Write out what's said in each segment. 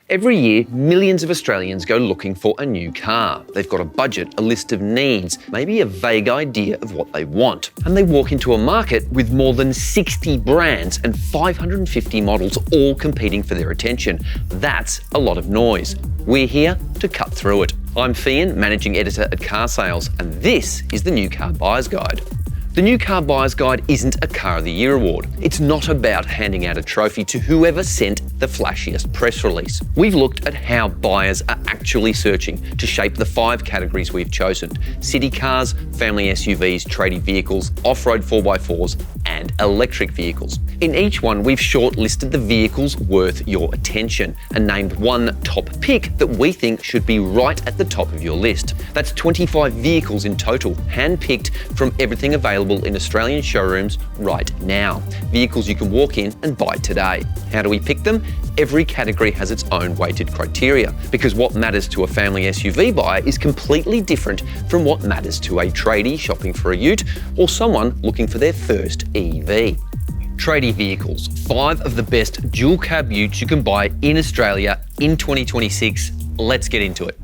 Every year, millions of Australians go looking for a new car. They've got a budget, a list of needs, maybe a vague idea of what they want. And they walk into a market with more than 60 brands and 550 models all competing for their attention. That's a lot of noise. We're here to cut through it. I'm Fian, Managing Editor at Carsales, and this is the New Car Buyer's Guide. The New Car Buyer's Guide isn't a Car of the Year award. It's not about handing out a trophy to whoever sent the flashiest press release. We've looked at how buyers are actually searching to shape the 5 categories we've chosen: city cars, family SUVs, tradie vehicles, off-road 4x4s, and electric vehicles. In each one, we've shortlisted the vehicles worth your attention and named one top pick that we think should be right at the top of your list. That's 25 vehicles in total, hand-picked from everything available in Australian showrooms right now. Vehicles you can walk in and buy today. How do we pick them? Every category has its own weighted criteria, because what matters to a family SUV buyer is completely different from what matters to a tradie shopping for a ute or someone looking for their first EV. Tradie vehicles, 5 of the best dual cab utes you can buy in Australia in 2026. Let's get into it.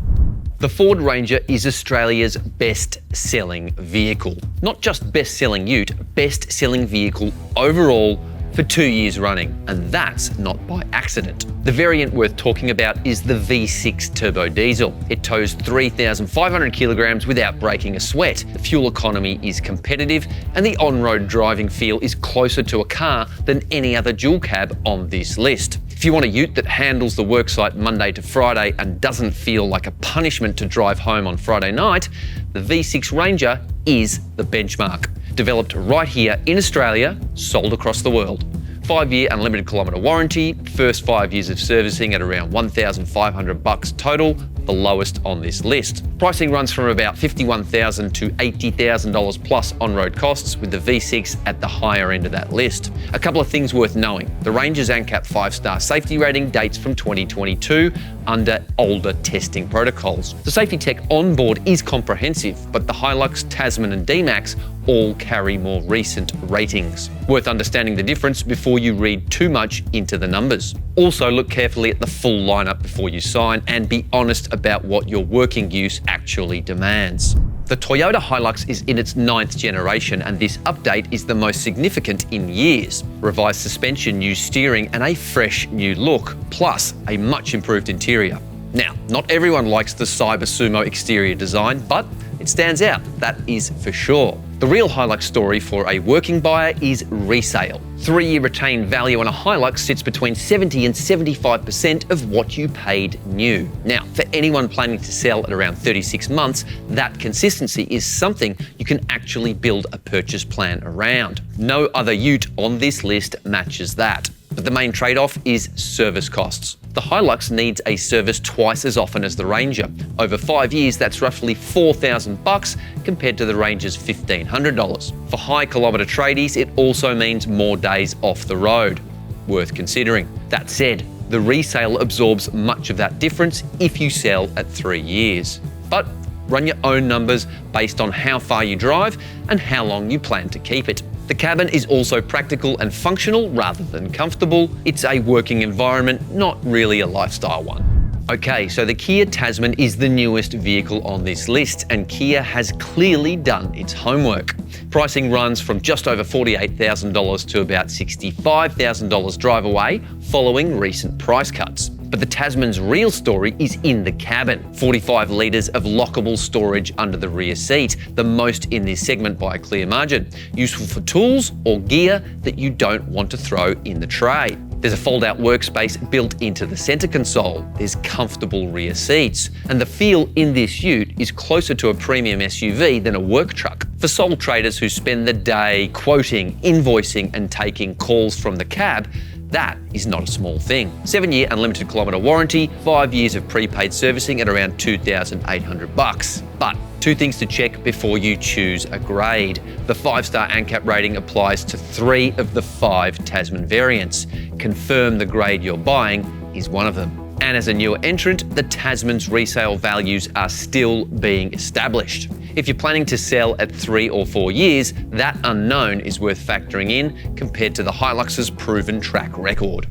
The Ford Ranger is Australia's best-selling vehicle. Not just best-selling ute, best-selling vehicle overall for 2 years running, and that's not by accident. The variant worth talking about is the V6 turbo diesel. It tows 3,500 kilograms without breaking a sweat. The fuel economy is competitive, and the on-road driving feel is closer to a car than any other dual cab on this list. If you want a ute that handles the worksite Monday to Friday and doesn't feel like a punishment to drive home on Friday night, the V6 Ranger is the benchmark. Developed right here in Australia, sold across the world. 5-year unlimited kilometre warranty, first 5 years of servicing at around $1,500 total, the lowest on this list. Pricing runs from about $51,000 to $80,000 plus on-road costs, with the V6 at the higher end of that list. A couple of things worth knowing. The Ranger's ANCAP 5-star safety rating dates from 2022 under older testing protocols. The safety tech on board is comprehensive, but the HiLux, Tasman and D-Max all carry more recent ratings. Worth understanding the difference before you read too much into the numbers. Also, look carefully at the full lineup before you sign and be honest about what your working use actually demands. The Toyota HiLux is in its 9th generation, and this update is the most significant in years. Revised suspension, new steering, and a fresh new look, plus a much improved interior. Now, not everyone likes the Cyber Sumo exterior design, but it stands out, that is for sure. The real HiLux story for a working buyer is resale. 3-year retained value on a HiLux sits between 70 and 75% of what you paid new. Now, for anyone planning to sell at around 36 months, that consistency is something you can actually build a purchase plan around. No other ute on this list matches that. But the main trade-off is service costs. The HiLux needs a service twice as often as the Ranger. Over 5 years, that's roughly $4,000 compared to the Ranger's $1,500. For high-kilometre tradies, it also means more days off the road. Worth considering. That said, the resale absorbs much of that difference if you sell at 3 years. But run your own numbers based on how far you drive and how long you plan to keep it. The cabin is also practical and functional rather than comfortable. It's a working environment, not really a lifestyle one. Okay, so the Kia Tasman is the newest vehicle on this list, and Kia has clearly done its homework. Pricing runs from just over $48,000 to about $65,000 drive away following recent price cuts. But the Tasman's real story is in the cabin. 45 litres of lockable storage under the rear seat, the most in this segment by a clear margin. Useful for tools or gear that you don't want to throw in the tray. There's a fold-out workspace built into the centre console. There's comfortable rear seats. And the feel in this ute is closer to a premium SUV than a work truck. For sole traders who spend the day quoting, invoicing and taking calls from the cab, that is not a small thing. 7-year unlimited kilometre warranty, 5 years of prepaid servicing at around $2,800. But 2 things to check before you choose a grade. The 5-star ANCAP rating applies to 3 of the 5 Tasman variants. Confirm the grade you're buying is one of them. And as a newer entrant, the Tasman's resale values are still being established. If you're planning to sell at 3 or 4 years, that unknown is worth factoring in compared to the HiLux's proven track record.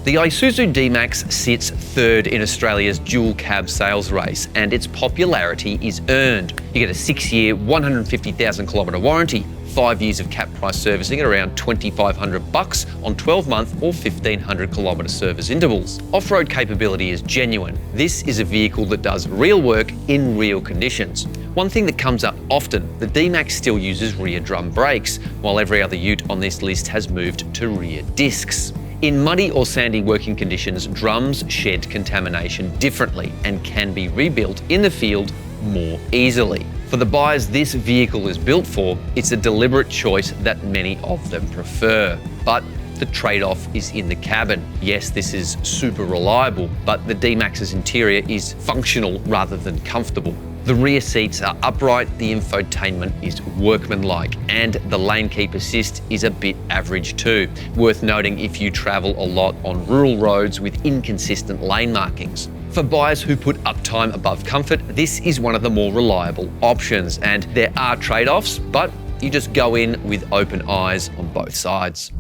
The Isuzu D-Max sits third in Australia's dual cab sales race, and its popularity is earned. You get a 6-year, 150,000 kilometre warranty, 5 years of cap price servicing at around $2,500 on 12-month or 1,500 kilometre service intervals. Off-road capability is genuine. This is a vehicle that does real work in real conditions. One thing that comes up often, the D-Max still uses rear drum brakes, while every other ute on this list has moved to rear discs. In muddy or sandy working conditions, drums shed contamination differently and can be rebuilt in the field more easily. For the buyers this vehicle is built for, it's a deliberate choice that many of them prefer. But the trade-off is in the cabin. Yes, this is super reliable, but the D-Max's interior is functional rather than comfortable. The rear seats are upright, the infotainment is workmanlike, and the lane keep assist is a bit average too. Worth noting if you travel a lot on rural roads with inconsistent lane markings. For buyers who put uptime above comfort, this is one of the more reliable options, and there are trade-offs, but you just go in with open eyes on both sides.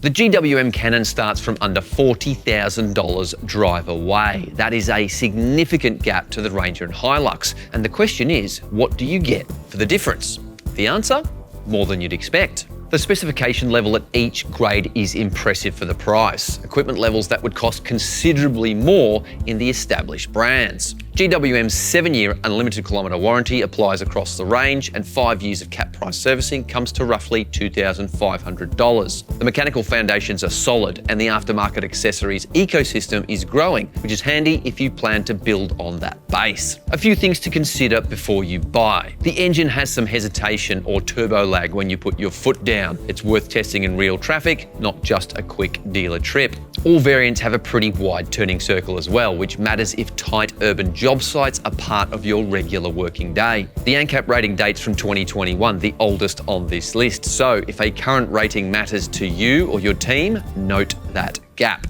The GWM Cannon starts from under $40,000 drive away. That is a significant gap to the Ranger and HiLux. And the question is, what do you get for the difference? The answer? More than you'd expect. The specification level at each grade is impressive for the price. Equipment levels that would cost considerably more in the established brands. GWM's 7-year unlimited kilometre warranty applies across the range, and 5 years of cap price servicing comes to roughly $2,500. The mechanical foundations are solid, and the aftermarket accessories ecosystem is growing, which is handy if you plan to build on that base. A few things to consider before you buy. The engine has some hesitation or turbo lag when you put your foot down. It's worth testing in real traffic, not just a quick dealer trip. All variants have a pretty wide turning circle as well, which matters if tight urban job sites are part of your regular working day. The ANCAP rating dates from 2021, the oldest on this list. So if a current rating matters to you or your team, note that gap.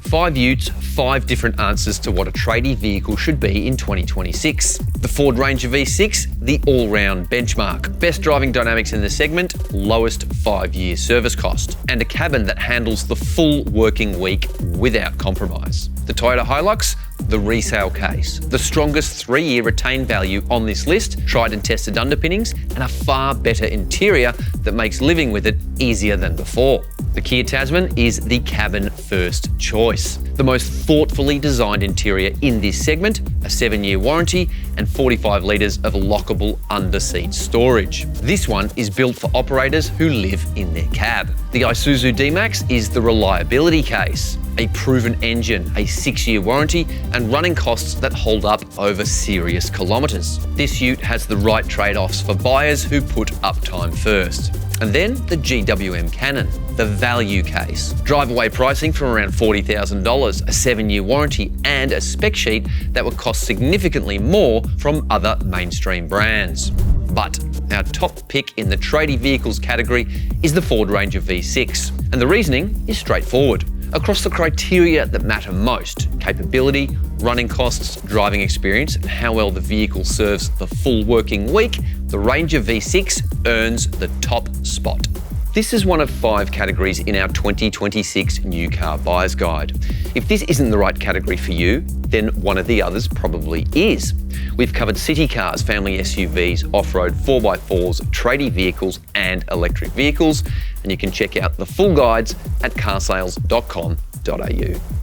5 Utes, 5 different answers to what a tradie vehicle should be in 2026. The Ford Ranger V6, the all-round benchmark. Best driving dynamics in the segment, lowest 5-year service cost. And a cabin that handles the full working week without compromise. The Toyota HiLux, the resale case. The strongest 3-year retained value on this list, tried and tested underpinnings, and a far better interior that makes living with it easier than before. The Kia Tasman is the cabin first choice. The most thoughtfully designed interior in this segment, a 7-year warranty, and 45 litres of lockable under-seat storage. This one is built for operators who live in their cab. The Isuzu D-Max is the reliability case. A proven engine, a 6-year warranty, and running costs that hold up over serious kilometres. This ute has the right trade-offs for buyers who put uptime first. And then the GWM Cannon, the value case. Drive-away pricing from around $40,000, a 7-year warranty, and a spec sheet that would cost significantly more from other mainstream brands. But our top pick in the tradie vehicles category is the Ford Ranger V6, and the reasoning is straightforward. Across the criteria that matter most, capability, running costs, driving experience, and how well the vehicle serves the full working week, the Ranger V6 earns the top spot. This is one of 5 categories in our 2026 New Car Buyer's Guide. If this isn't the right category for you, then one of the others probably is. We've covered city cars, family SUVs, off-road 4x4s, tradie vehicles, and electric vehicles, and you can check out the full guides at carsales.com.au.